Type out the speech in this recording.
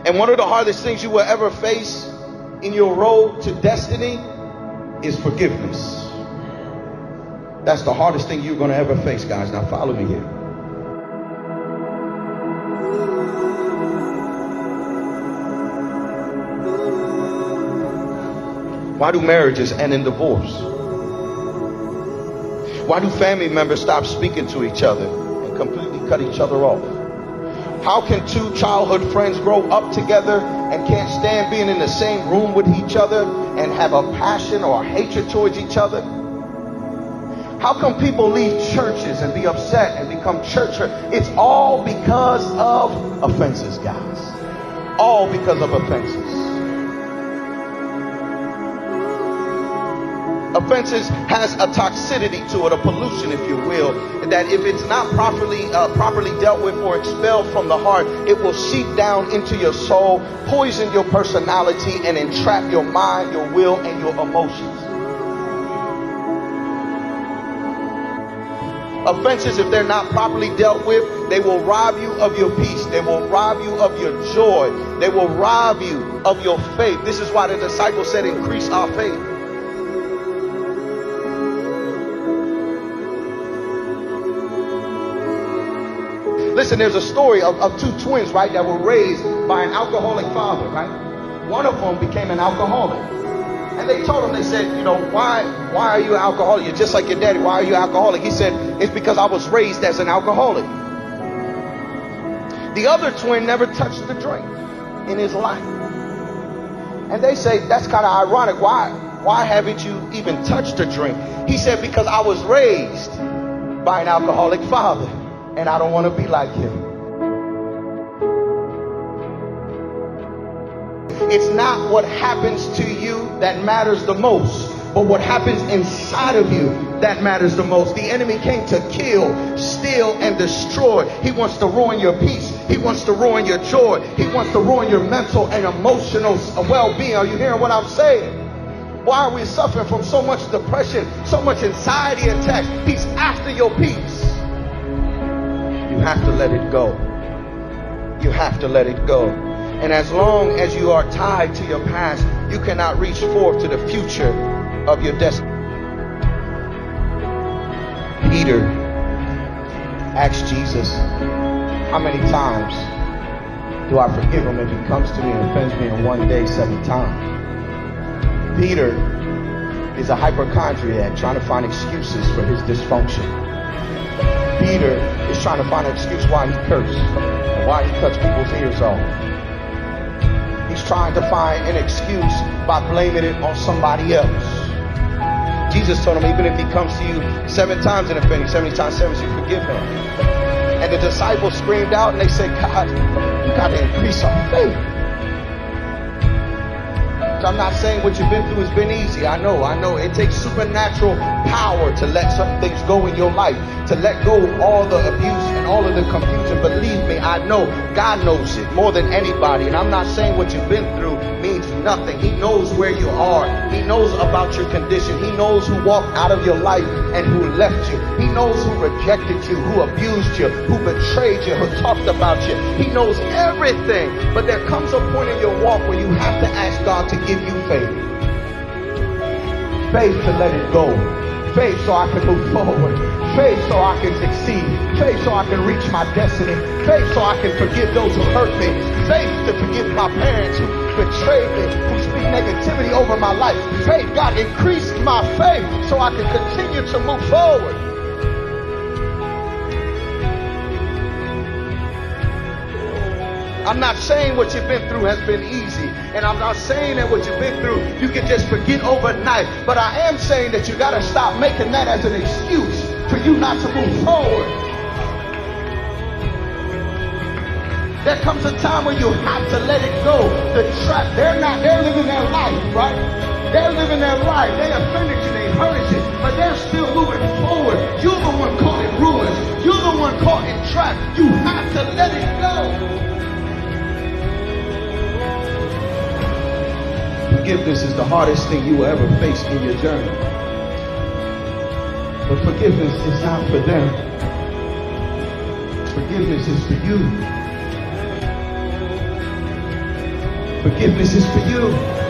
And one of the hardest things you will ever face in your road to destiny is forgiveness. That's the hardest thing you're going to ever face, guys. Now follow me here. Why do marriages end in divorce? Why do family members stop speaking to each other and completely cut each other off? How can two childhood friends grow up together and can't stand being in the same room with each other and have a passion or a hatred towards each other? How come people leave churches and be upset and become church hurt? It's all because of offenses, guys. All because of offenses. Offenses has a toxicity to it, a pollution, if you will, that if it's not properly dealt with or expelled from the heart, it will seep down into your soul, poison your personality, and entrap your mind, your will, and your emotions. Offenses, if they're not properly dealt with, they will rob you of your peace. They will rob you of your joy. They will rob you of your faith. This is why the disciples said, increase our faith. Listen, there's a story of two twins, right, that were raised by an alcoholic father, right? One of them became an alcoholic. And they told him, they said, you know, why are you an alcoholic? You're just like your daddy. Why are you an alcoholic? He said, it's because I was raised as an alcoholic. The other twin never touched the drink in his life. And they say, that's kind of ironic. Why haven't you even touched a drink? He said, because I was raised by an alcoholic father. And I don't want to be like him. It's not what happens to you that matters the most, but what happens inside of you that matters the most. The enemy came to kill, steal, and destroy. He wants to ruin your peace. He wants to ruin your joy. He wants to ruin your mental and emotional well-being. Are you hearing what I'm saying? Why are we suffering from so much depression, so much anxiety attacks? He's after your peace. You have to let it go. You have to let it go. And as long as you are tied to your past, you cannot reach forth to the future of your destiny. Peter asked Jesus, how many times do I forgive him if he comes to me and offends me in one day 7 times? Peter is a hypochondriac trying to find excuses for his dysfunction. Peter is trying to find an excuse why he cursed and why he cuts people's ears off. He's trying to find an excuse by blaming it on somebody else. Jesus told him, even if he comes to you 7 times and offend you, 70 times 7, you forgive him. And the disciples screamed out and they said, God, you got to increase our faith. I'm not saying what you've been through has been easy. I know. It takes supernatural power to let certain things go in your life, to let go of all the abuse and all of the confusion. Believe me, I know God knows it more than anybody. And I'm not saying what you've been through means nothing. He knows where you are. He knows about your condition. He knows who walked out of your life and who left you. He knows who rejected you, who abused you, who betrayed you, who talked about you. He knows everything. But there comes a point in your walk where you have to ask God to give you faith. Faith to let it go. Faith so I can move forward. Faith so I can succeed. Faith so I can reach my destiny. Faith so I can forgive those who hurt me. Faith to forgive my parents who betrayed me, who speak negativity over my life. Faith, God, increase my faith so I can continue to move forward. I'm not saying what you've been through has been easy. And I'm not saying that what you've been through you can just forget overnight. But I am saying that you got to stop making that as an excuse for you not to move forward. There comes a time when you have to let it go. The trap, they're living their life, right? They're living their life. They offended you, they hurt you, but they're still moving forward. You're the one caught in ruins. You're the one caught in trap. You have to let it go. Forgiveness is the hardest thing you will ever face in your journey. But forgiveness is not for them. Forgiveness is for you. Forgiveness is for you.